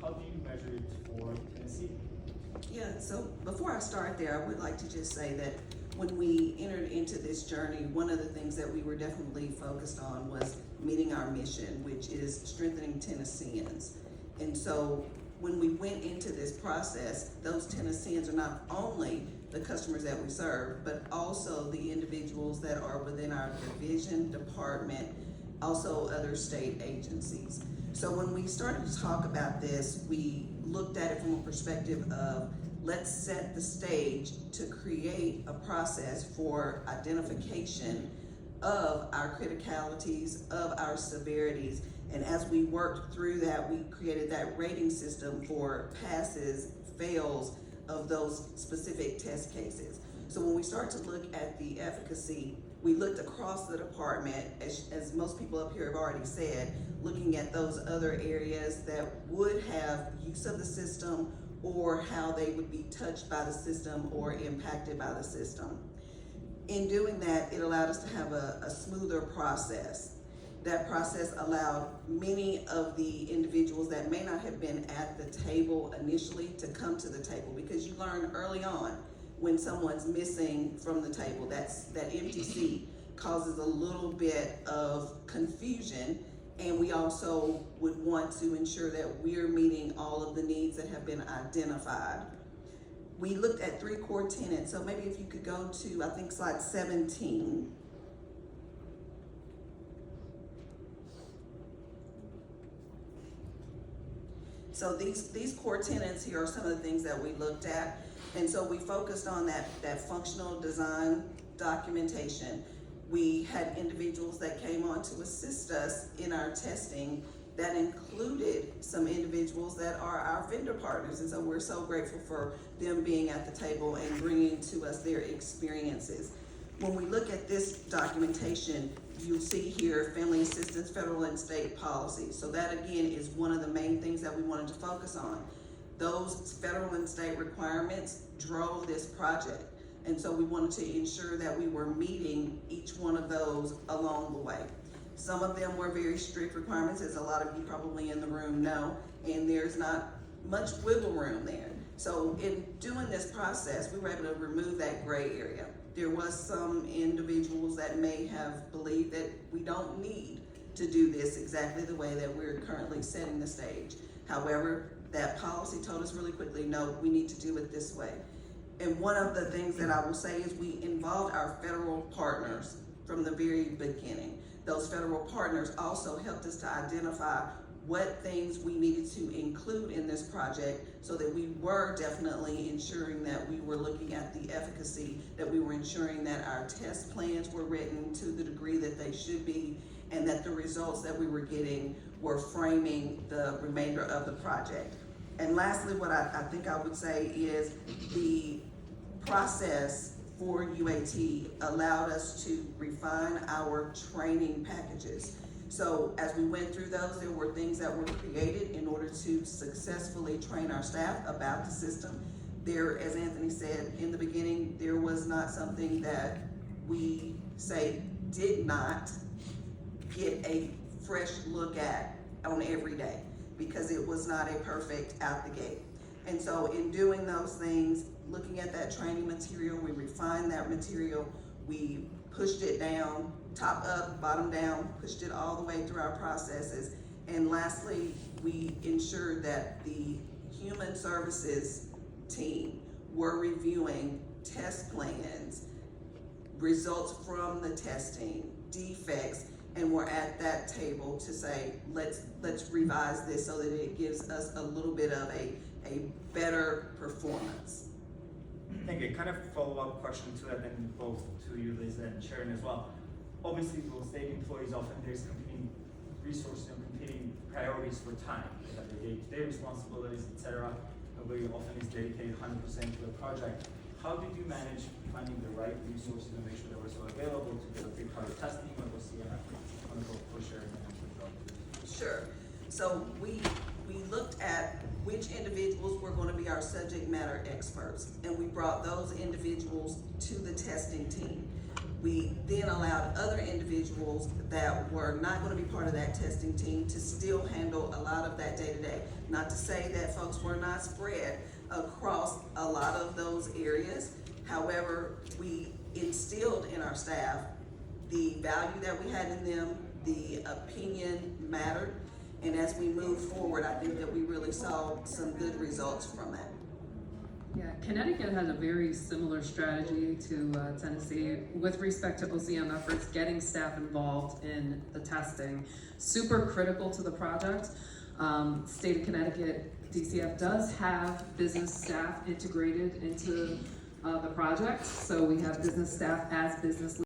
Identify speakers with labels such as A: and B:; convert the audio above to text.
A: how do you measure it for Tennessee?
B: Yeah, so before I start there, I would like to just say that when we entered into this journey, one of the things that we were definitely focused on was meeting our mission, which is strengthening Tennesseans. And so when we went into this process, those Tennesseans are not only the customers that we serve, but also the individuals that are within our division, department, also other state agencies. So when we started to talk about this, we looked at it from a perspective of let's set the stage to create a process for identification of our criticalities, of our severities. And as we worked through that, we created that rating system for passes, fails of those specific test cases. So when we start to look at the efficacy, we looked across the department, as most people up here have already said, looking at those other areas that would have use of the system or how they would be touched by the system or impacted by the system. In doing that, it allowed us to have a smoother process. That process allowed many of the individuals that may not have been at the table initially to come to the table, because you learn early on when someone's missing from the table. That empty seat causes a little bit of confusion, and we also would want to ensure that we're meeting all of the needs that have been identified. We looked at 3 core tenets, so maybe if you could go to, I think, slide 17. So these core tenets here are some of the things that we looked at. And so we focused on that functional design documentation. We had individuals that came on to assist us in our testing that included some individuals that are our vendor partners. And so we're so grateful for them being at the table and bringing to us their experiences. When we look at this documentation, you'll see here family assistance, federal and state policy. So that again is one of the main things that we wanted to focus on. Those federal and state requirements drove this project. And so we wanted to ensure that we were meeting each one of those along the way. Some of them were very strict requirements, as a lot of you probably in the room know, and there's not much wiggle room there. So in doing this process, we were able to remove that gray area. There was some individuals that may have believed that we don't need to do this exactly the way that we're currently setting the stage. However, that policy told us really quickly, no, we need to do it this way. And one of the things that I will say is we involved our federal partners from the very beginning. Those federal partners also helped us to identify what things we needed to include in this project so that we were definitely ensuring that we were looking at the efficacy, that we were ensuring that our test plans were written to the degree that they should be, and that the results that we were getting were framing the remainder of the project. And lastly, what I think I would say is the process for UAT allowed us to refine our training packages. So as we went through those, there were things that were created in order to successfully train our staff about the system. There, as Anthony said in the beginning, there was not something that we say did not get a fresh look at on every day, because it was not a perfect out the gate. And so in doing those things, looking at that training material, we refined that material, we pushed it down, top up, bottom down, pushed it all the way through our processes. And lastly, we ensured that the human services team were reviewing test plans, results from the testing, defects, and we're at that table to say, let's revise this so that it gives us a little bit of a better performance.
A: Thank you. Kind of follow-up question to that, and both to you, Liz, and Sharon as well. Obviously, those state employees, often there's competing resources and competing priorities for time. They have their day-to-day responsibilities, etc. Nobody often is dedicated 100% to the project. How did you manage finding the right resources and make sure they were so available to do a pre-project testing or the CMF? I'm going to go for Sharon and answer as well.
B: Sure. So we looked at which individuals were going to be our subject matter experts, and we brought those individuals to the testing team. We then allowed other individuals that were not gonna be part of that testing team to still handle a lot of that day-to-day. Not to say that folks were not spread across a lot of those areas. However, we instilled in our staff the value that we had in them, the opinion mattered, and as we move forward, I think that we really saw some good results from that.
C: Yeah, Connecticut has a very similar strategy to Tennessee with respect to OCM efforts, getting staff involved in the testing. Super critical to the project. State of Connecticut, DCF does have business staff integrated into the project. So we have business staff as business